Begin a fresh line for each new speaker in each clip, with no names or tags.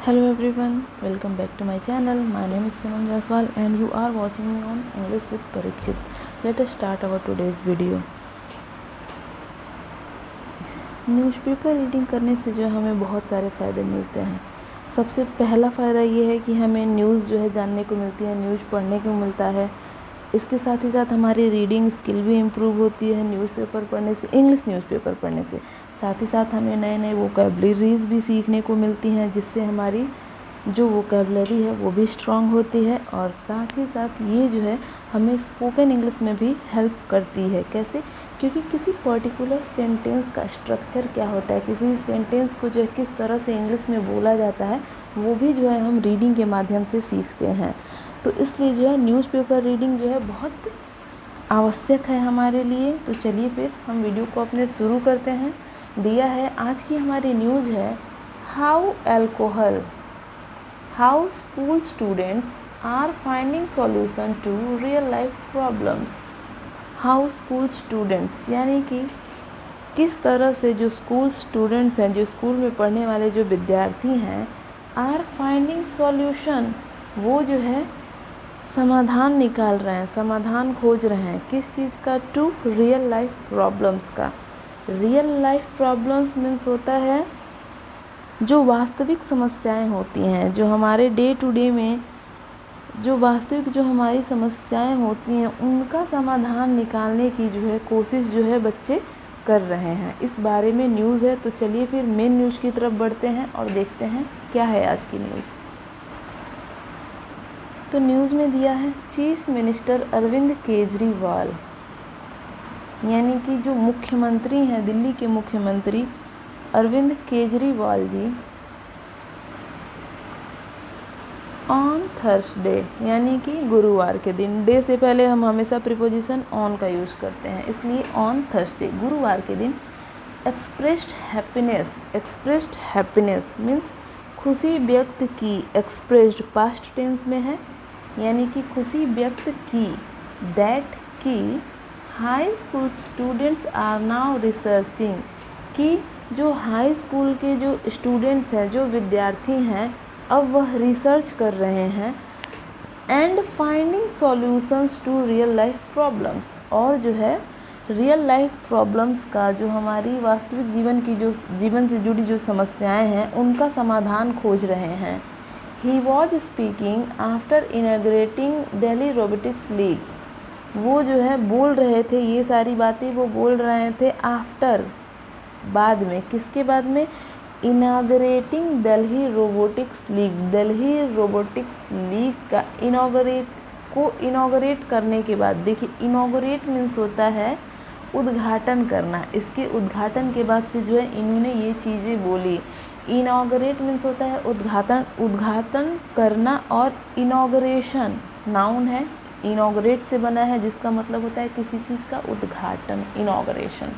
Hello everyone, welcome back to my channel. My name is Sonam Jaswal and you are watching me on English with Parikshit. Let us start our today's video. Newspaper reading करने से जो हमें बहुत सारे फ़ायदे मिलते हैं। सबसे पहला फ़ायदा ये है कि हमें न्यूज़ जो है जानने को मिलती है, न्यूज़ पढ़ने को मिलता है। इसके साथ ही साथ हमारी रीडिंग स्किल भी इम्प्रूव होती है न्यूज़पेपर पढ़ने से, इंग्लिश न्यूज़पेपर पढ़ने से। साथ ही साथ हमें नए नए वोकैबुलरीज़ भी सीखने को मिलती हैं, जिससे हमारी जो वोकैबुलरी है वो भी स्ट्रॉन्ग होती है। और साथ ही साथ ये जो है हमें स्पोकन इंग्लिश में भी हेल्प करती है। कैसे? क्योंकि किसी पर्टिकुलर सेंटेंस का स्ट्रक्चर क्या होता है, किसी सेंटेंस को जो है किस तरह से इंग्लिश में बोला जाता है, वो भी जो है हम रीडिंग के माध्यम से सीखते हैं। तो इसलिए जो है न्यूज़पेपर रीडिंग जो है बहुत आवश्यक है हमारे लिए। तो चलिए फिर हम वीडियो को अपने शुरू करते हैं। दिया है आज की हमारी न्यूज़ है how school students are finding solution to real life problems. How school students यानी कि किस तरह से जो स्कूल स्टूडेंट्स हैं, जो स्कूल में पढ़ने वाले जो विद्यार्थी हैं, आर फाइंडिंग सॉल्यूशन, वो जो है समाधान निकाल रहे हैं, समाधान खोज रहे हैं। किस चीज़ का? टू रियल लाइफ प्रॉब्लम्स का। रियल लाइफ प्रॉब्लम्स मीन्स होता है जो वास्तविक समस्याएं होती हैं, जो हमारे डे टू डे में जो वास्तविक जो हमारी समस्याएं होती हैं, उनका समाधान निकालने की जो है कोशिश जो है बच्चे कर रहे हैं। इस बारे में न्यूज़ है। तो चलिए फिर मेन न्यूज़ की तरफ बढ़ते हैं और देखते हैं क्या है आज की न्यूज़। तो न्यूज़ में दिया है चीफ मिनिस्टर अरविंद केजरीवाल, यानी कि जो मुख्यमंत्री हैं, दिल्ली के मुख्यमंत्री अरविंद केजरीवाल जी, ऑन थर्सडे यानी कि गुरुवार के दिन, डे से पहले हम हमेशा प्रीपोजिशन ऑन का यूज़ करते हैं, इसलिए ऑन थर्सडे गुरुवार के दिन एक्सप्रेस्ड हैप्पीनेस मीन्स खुशी व्यक्त की। एक्सप्रेस्ड पास्ट टेंस में है, यानी कि खुशी व्यक्त की। दैट की high school students are now researching, कि जो हाई स्कूल के जो स्टूडेंट्स हैं, जो विद्यार्थी हैं, अब वह रिसर्च कर रहे हैं। And finding solutions to real life problems, और जो है रियल लाइफ प्रॉब्लम्स का, जो हमारी वास्तविक जीवन की जो जीवन से जुड़ी जो समस्याएं हैं, उनका समाधान खोज रहे हैं। He was speaking after inaugurating Delhi robotics league, वो जो है बोल रहे थे, ये सारी बातें वो बोल रहे थे आफ्टर, बाद में। किसके बाद में? Inaugurating Delhi robotics league, Delhi robotics league का इनागरेट करने के बाद। देखिए, इनागरेट मीन्स होता है उद्घाटन करना। इसके उद्घाटन के बाद से जो है इन्होंने ये चीज़ें बोली। इनागरेट मीन्स होता है उद्घाटन करना, और इनागरेशन नाउन है, इनागरेट से बना है, जिसका मतलब होता है किसी चीज़ का उद्घाटन, इनागरेशन।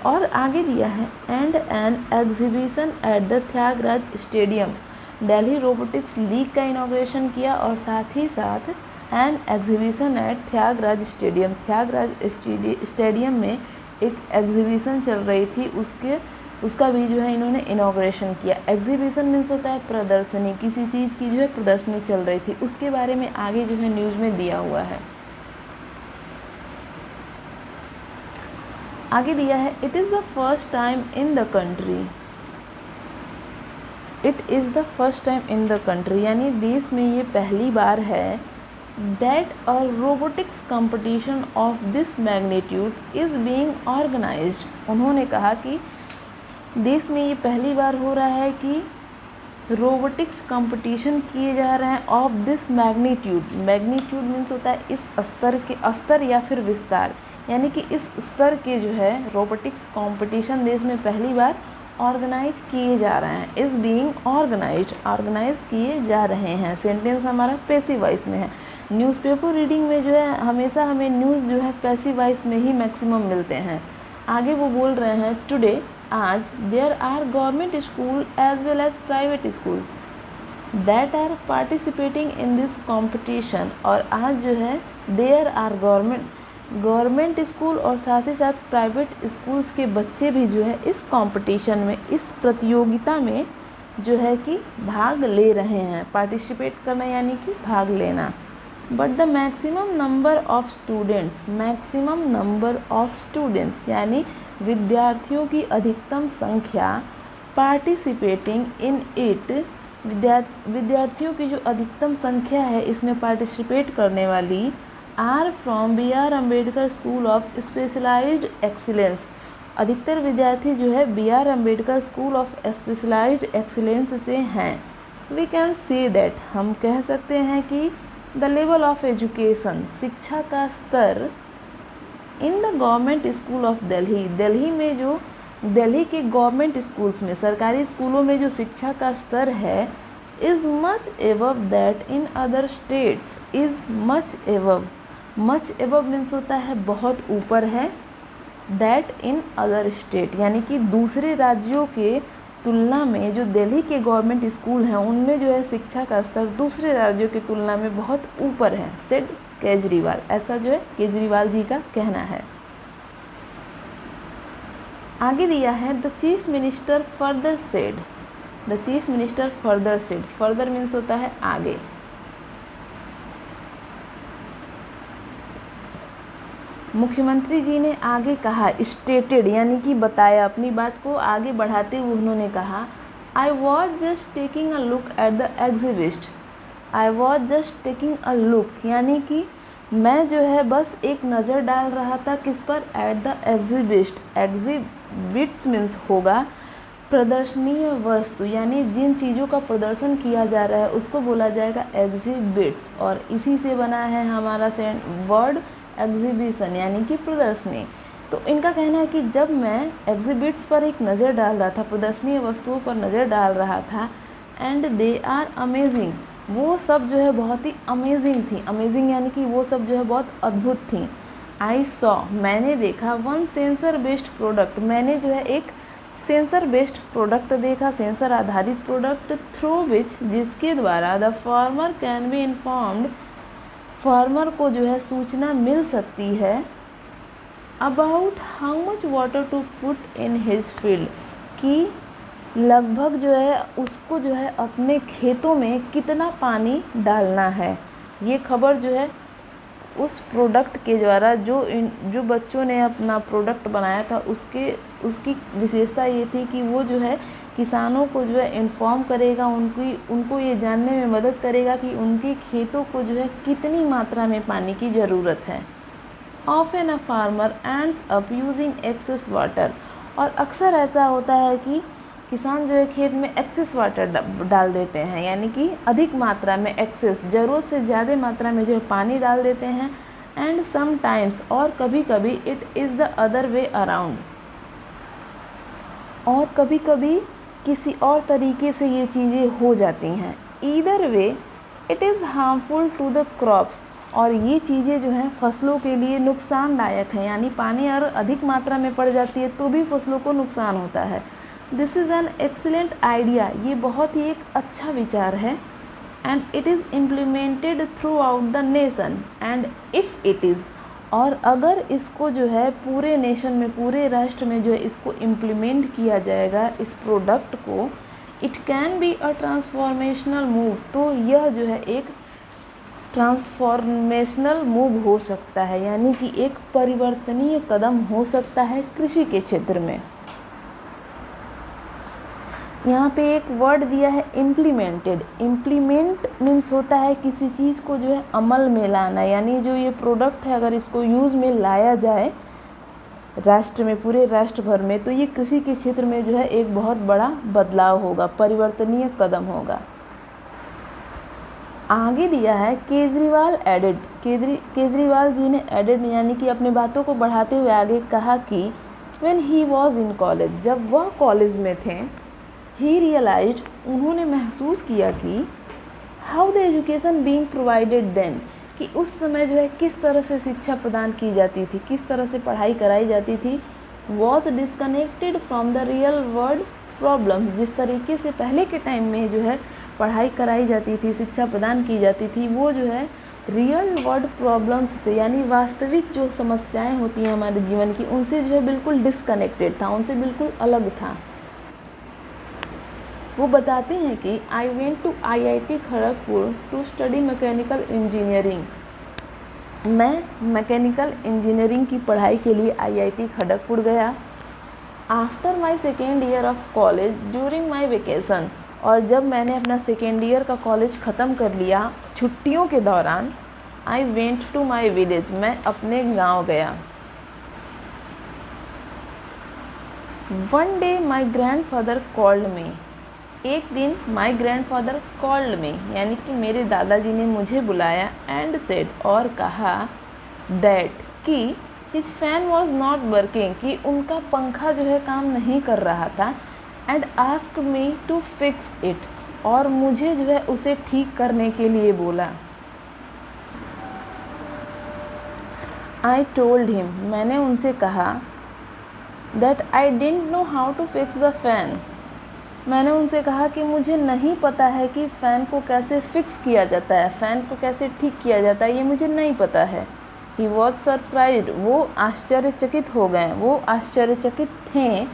और आगे दिया है and an exhibition at the Thyagaraj stadium, Delhi robotics league का इनाग्रेशन किया, और साथ ही साथ an exhibition at Thyagaraj stadium, Thyagaraj stadium में एक एग्जीबिशन चल रही थी, उसका भी जो है इन्होंने इनाग्रेशन किया। एग्जीबिशन मीन्स होता है प्रदर्शनी, किसी चीज़ की जो है प्रदर्शनी चल रही थी, उसके बारे में आगे जो है न्यूज़ में दिया हुआ है। आगे दिया है it is the first time in the country, it is the first time in the country, यानी देश में ये पहली बार है, that a robotics competition of this magnitude is being organised. उन्होंने कहा कि देश में ये पहली बार हो रहा है कि रोबोटिक्स कंपटीशन किए जा रहे हैं of this magnitude. Magnitude means होता है इस स्तर के, स्तर या फिर विस्तार, यानी कि इस स्तर के जो है रोबोटिक्स कंपटीशन देश में पहली बार ऑर्गेनाइज किए जा रहे हैं। इज़ बीइंग ऑर्गेनाइज किए जा रहे हैं। सेंटेंस हमारा पैसिव वॉइस में है। न्यूज़पेपर रीडिंग में जो है हमेशा हमें न्यूज़ जो है पैसिव वॉइस में ही मैक्सिमम मिलते हैं। आगे वो बोल रहे हैं टुडे, आज, there are government school as well as private school that are participating in this competition, और आज जो है देयर आर गवर्नमेंट स्कूल और साथ ही साथ प्राइवेट स्कूल्स के बच्चे भी जो है इस कंपटीशन में, इस प्रतियोगिता में जो है कि भाग ले रहे हैं। पार्टिसिपेट करना यानी कि भाग लेना। But the maximum number of students यानी विद्यार्थियों की अधिकतम संख्या पार्टिसिपेटिंग इन इट, विद्यार्थियों की जो अधिकतम संख्या है इसमें पार्टिसिपेट करने वाली, are from B R Ambedkar school of specialised excellence, अधिकतर विद्यार्थी जो है B R Ambedkar school of specialised excellence से हैं। वी कैन सी दैट, हम कह सकते हैं कि द लेवल ऑफ एजुकेशन, शिक्षा का स्तर, in the government school of Delhi, Delhi के गवर्नमेंट स्कूल्स में, सरकारी स्कूलों में जो शिक्षा का स्तर है, is much above that in other states, is much above means होता है बहुत ऊपर है, दैट इन अदर स्टेट यानी कि दूसरे राज्यों के तुलना में जो दिल्ली के गवर्नमेंट स्कूल हैं उनमें जो है शिक्षा का स्तर दूसरे राज्यों की तुलना में बहुत ऊपर है, सेड केजरीवाल, ऐसा जो है केजरीवाल जी का कहना है। आगे दिया है the chief minister further said, the chief minister further said, further means होता है आगे। मुख्यमंत्री जी ने आगे कहा, स्टेटेड यानी कि बताया, अपनी बात को आगे बढ़ाते हुए उन्होंने कहा, I was just taking a look at the exhibits, I was just taking a look यानी कि मैं जो है बस एक नज़र डाल रहा था किस पर, एट द एग्जिबिस्ट, एग्जिबिट्स मीन्स होगा प्रदर्शनीय वस्तु, यानी जिन चीज़ों का प्रदर्शन किया जा रहा है उसको बोला जाएगा एग्जिबिट्स, और इसी से बना है हमारा वर्ड एग्जीबिशन यानी कि प्रदर्शनी। तो इनका कहना है कि जब मैं एग्जिबिट्स पर एक नज़र डाल रहा था, प्रदर्शनीय वस्तुओं पर नज़र डाल रहा था, एंड दे आर अमेजिंग, वो सब जो है बहुत ही अमेजिंग थी, अमेजिंग यानी कि वो सब जो है बहुत अद्भुत थी। आई सॉ, मैंने देखा, वन सेंसर बेस्ड प्रोडक्ट, मैंने जो है एक सेंसर बेस्ड प्रोडक्ट देखा, सेंसर आधारित प्रोडक्ट, थ्रू विच, जिसके द्वारा the farmer can be informed, farmer को जो है सूचना मिल सकती है, about how much water to put in his field, कि लगभग जो है उसको जो है अपने खेतों में कितना पानी डालना है। ये खबर जो है उस प्रोडक्ट के द्वारा जो बच्चों ने अपना प्रोडक्ट बनाया था उसकी विशेषता ये थी कि वो जो है किसानों को जो है इन्फॉर्म करेगा, उनको ये जानने में मदद करेगा कि उनके खेतों को जो है कितनी मात्रा में पानी की ज़रूरत है। Often a farmer ends up using excess water, और अक्सर ऐसा होता है कि किसान जो है खेत में एक्सेस वाटर डाल देते हैं, यानी कि अधिक मात्रा में, एक्सेस ज़रूरत से ज़्यादा मात्रा में जो है पानी डाल देते हैं। एंड समटाइम्स, और कभी कभी, it is the other way around, और कभी कभी किसी और तरीके से ये चीज़ें हो जाती हैं। Either way it is harmful to the crops, और ये चीज़ें जो हैं फसलों के लिए नुकसानदायक हैं, यानी पानी अगर अधिक मात्रा में पड़ जाती है तो भी फसलों को नुकसान होता है। This is an excellent idea, ये बहुत ही एक अच्छा विचार है। And it is implemented through out the nation, and if it is, और अगर इसको जो है पूरे नेशन में, पूरे राष्ट्र में जो है इसको इम्प्लीमेंट किया जाएगा इस प्रोडक्ट को, it can be a transformational move, तो यह जो है एक ट्रांसफॉर्मेशनल मूव हो सकता है, यानी कि एक परिवर्तनीय कदम हो सकता है कृषि के क्षेत्र में। यहाँ पे एक वर्ड दिया है इम्प्लीमेंटेड, इम्प्लीमेंट मीन्स होता है किसी चीज़ को जो है अमल में लाना, यानी जो ये प्रोडक्ट है अगर इसको यूज़ में लाया जाए राष्ट्र में, पूरे राष्ट्र भर में, तो ये कृषि के क्षेत्र में जो है एक बहुत बड़ा बदलाव होगा, परिवर्तनीय कदम होगा। आगे दिया है केजरीवाल एडेड, केजरीवाल जी ने एडेड यानी कि अपनी बातों को बढ़ाते हुए आगे कहा कि when he was in college, जब वह कॉलेज में थे, ही रियलाइज्ड, उन्होंने महसूस किया कि how the education being provided then, कि उस समय जो है किस तरह से शिक्षा प्रदान की जाती थी, किस तरह से पढ़ाई कराई जाती थी, was disconnected from the real world problem, जिस तरीके से पहले के टाइम में जो है पढ़ाई कराई जाती थी, शिक्षा प्रदान की जाती थी, वो जो है रियल वर्ल्ड प्रॉब्लम्स से, यानी वास्तविक जो समस्याएं होती हैं हमारे जीवन की, उनसे जो है बिल्कुल डिस्कनेक्टेड था, उनसे बिल्कुल अलग था। वो बताते हैं कि I went to IIT Kharagpur to study mechanical engineering. मैं मैकेनिकल इंजीनियरिंग की पढ़ाई के लिए IIT खड़गपुर गया। After my second year of college during my vacation, और जब मैंने अपना सेकेंड ईयर का कॉलेज ख़त्म कर लिया छुट्टियों के दौरान, I went to my village, मैं अपने गांव गया। One day my grandfather called me, एक दिन my grandfather called me, यानी कि मेरे दादाजी ने मुझे बुलाया, एंड सेड, और कहा, दैट कि his fan was not working, कि उनका पंखा जो है काम नहीं कर रहा था, and asked me to fix it, और मुझे जो है उसे ठीक करने के लिए बोला। आई टोल्ड हिम, मैंने उनसे कहा, that I didn't know how to fix the fan, मैंने उनसे कहा कि मुझे नहीं पता है कि फ़ैन को कैसे फिक्स किया जाता है, फ़ैन को कैसे ठीक किया जाता है, ये मुझे नहीं पता है। ही वॉज सरप्राइज्ड, वो आश्चर्यचकित हो गए, वो आश्चर्यचकित थे।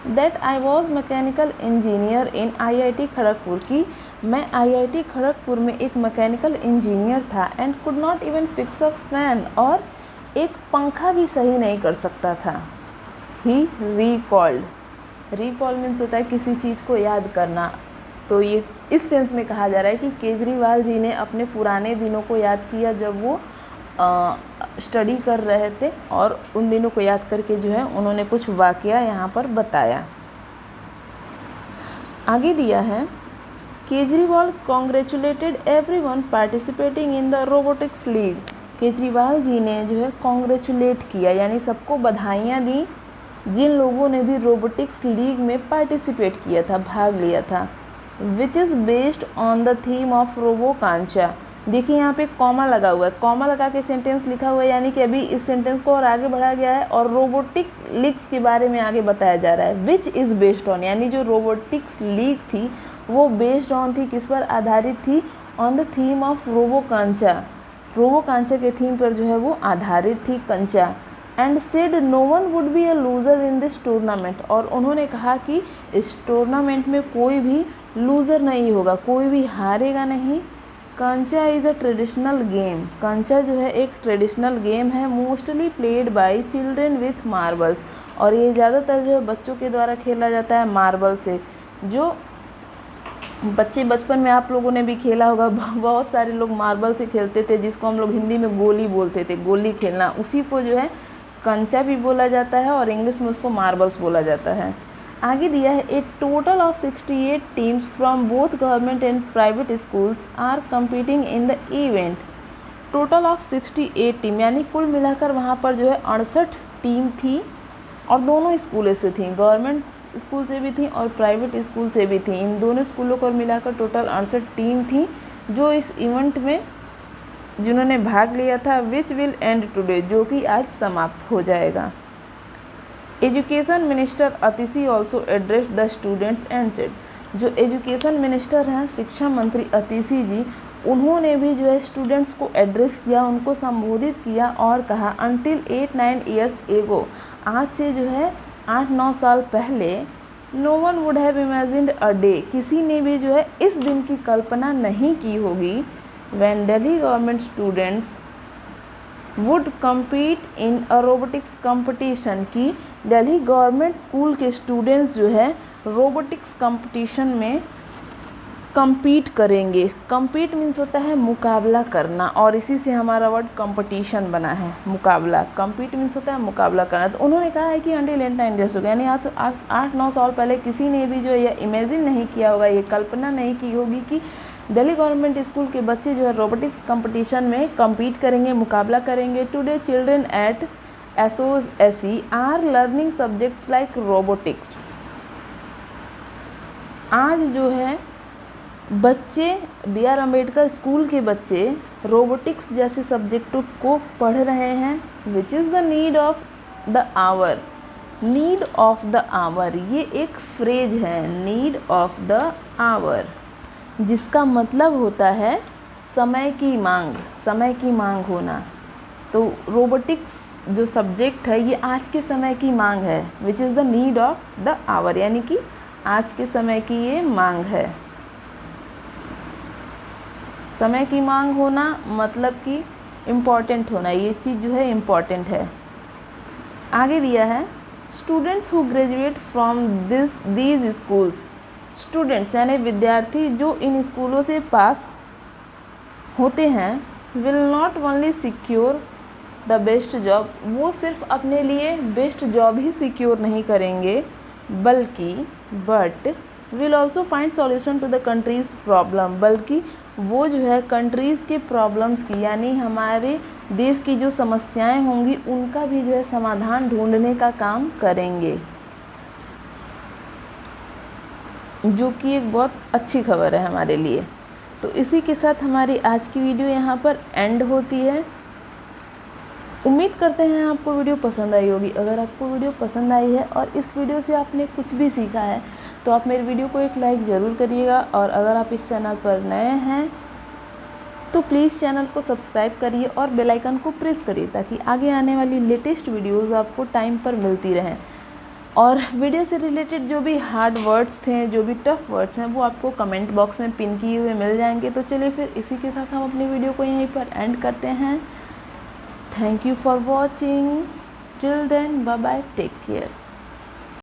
That I was mechanical engineer in IIT Kharagpur, की मैं IIT खड़गपुर में एक मैकेनिकल इंजीनियर था, and could not even fix a fan, और एक पंखा भी सही नहीं कर सकता था। ही रिकॉल्ड, रिकॉल मीन्स होता है किसी चीज़ को याद करना, तो ये इस सेंस में कहा जा रहा है कि केजरीवाल जी ने अपने पुराने दिनों को याद किया जब वो स्टडी कर रहे थे, और उन दिनों को याद करके जो है उन्होंने कुछ वाकया यहाँ पर बताया। आगे दिया है, Kejriwal congratulated everyone participating in the robotics league, Kejriwal ji ने जो है कॉन्ग्रेचुलेट किया, यानी सबको बधाइयाँ दी जिन लोगों ने भी रोबोटिक्स लीग में पार्टिसिपेट किया था, भाग लिया था। Which is based on the theme of robo कांचा, देखिए यहाँ पे कॉमा लगा हुआ है, कॉमा लगा के सेंटेंस लिखा हुआ है, यानी कि अभी इस सेंटेंस को और आगे बढ़ाया गया है और रोबोटिक लीग्स के बारे में आगे बताया जा रहा है। विच इज़ बेस्ड ऑन, यानी जो रोबोटिक्स लीग थी वो बेस्ड ऑन थी, किस पर आधारित थी, on the theme of robo Kancha, robo Kancha के थीम पर जो है वो आधारित थी, कंचा। And said no one would be a loser in this tournament, और उन्होंने कहा कि इस टूर्नामेंट में कोई भी लूज़र नहीं होगा, कोई भी हारेगा नहीं। कंचा इज़ अ ट्रेडिशनल गेम, कंचा जो है एक ट्रेडिशनल गेम है, mostly played by children with marbles, और ये ज़्यादातर जो है बच्चों के द्वारा खेला जाता है मार्बल से। जो बच्चे बचपन में आप लोगों ने भी खेला होगा, बहुत सारे लोग मार्बल से खेलते थे, जिसको हम लोग हिंदी में गोली बोलते थे, गोली खेलना, उसी को जो है कंचा भी बोला जाता है और इंग्लिश में उसको मार्बल्स बोला जाता है। आगे दिया है, a total of 68 teams from both government and private schools are competing in the event. Total of 68 team, यानी कुल मिलाकर वहाँ पर जो है 68 टीम थी, और दोनों स्कूलों से थी, गवर्नमेंट स्कूल से भी थी और प्राइवेट स्कूल से भी थी। इन दोनों स्कूलों को मिलाकर टोटल 68 टीम थी जो इस इवेंट में जिन्होंने भाग लिया था। विच विल एंड टुडे, जो कि आज समाप्त हो जाएगा। Education minister Atishi also addressed the students and said, जो एजुकेशन मिनिस्टर हैं, शिक्षा मंत्री अतिशी जी, उन्होंने भी जो है स्टूडेंट्स को एड्रेस किया, उनको संबोधित किया और कहा, अनटिल 8-9 ईयर्स एगो, आज से जो है 8-9 साल पहले, no one would have imagined a day, किसी ने भी जो है इस दिन की कल्पना नहीं की होगी, when Delhi government students would compete in a robotics competition, की दिल्ली गवर्नमेंट स्कूल के स्टूडेंट्स जो है रोबोटिक्स कंपटीशन में compete करेंगे। compete मीन्स होता है मुकाबला करना, और इसी से हमारा वर्ड competition बना है, मुकाबला। compete मीन्स होता है मुकाबला करना। तो उन्होंने कहा है कि until 8-9 years हो गया, यानी आज 8-9 साल पहले किसी ने भी जो है यह इमेजिन नहीं किया होगा, ये कल्पना नहीं की होगी कि दिल्ली गवर्नमेंट स्कूल के बच्चे जो है रोबोटिक्स कंपटीशन में compete करेंगे, मुकाबला करेंगे। Today children at SOSE are learning subjects like robotics, आज जो है बच्चे BR अम्बेडकर स्कूल के बच्चे रोबोटिक्स जैसे सब्जेक्टों को पढ़ रहे हैं। Which is the need of the hour, need of the hour ये एक फ्रेज है, नीड ऑफ द आवर, जिसका मतलब होता है समय की मांग, समय की मांग होना। तो रोबोटिक्स जो सब्जेक्ट है ये आज के समय की मांग है। Which is the need of the hour, यानी कि आज के समय की ये मांग है। समय की मांग होना मतलब कि इम्पॉर्टेंट होना, ये चीज़ जो है इम्पॉर्टेंट है। आगे दिया है students who graduate from these schools. Students यानी विद्यार्थी जो इन स्कूलों से पास होते हैं will not only secure the best job, वो सिर्फ अपने लिए बेस्ट जॉब ही सिक्योर नहीं करेंगे बल्कि but will also find solution to the country's problem, बल्कि वो जो है कंट्रीज़ के प्रॉब्लम्स की यानी हमारे देश की जो समस्याएं होंगी उनका भी जो है समाधान ढूंढने का काम करेंगे, जो कि एक बहुत अच्छी खबर है हमारे लिए। तो इसी के साथ हमारी आज की वीडियो यहाँ पर एंड होती है। उम्मीद करते हैं आपको वीडियो पसंद आई होगी। अगर आपको वीडियो पसंद आई है और इस वीडियो से आपने कुछ भी सीखा है तो आप मेरे वीडियो को एक लाइक ज़रूर करिएगा, और अगर आप इस चैनल पर नए हैं तो प्लीज़ चैनल को सब्सक्राइब करिए और बेल आइकन को प्रेस करिए ताकि आगे आने वाली लेटेस्ट वीडियोज़ आपको टाइम पर मिलती रहें। और वीडियो से रिलेटेड जो भी हार्ड वर्ड्स थे, जो भी टफ वर्ड्स हैं, वो आपको कमेंट बॉक्स में पिन किए हुए मिल जाएंगे। तो चलिए फिर इसी के साथ हम अपनी वीडियो को यहीं पर एंड करते हैं। Thank you for watching. Till then, bye bye. Take care.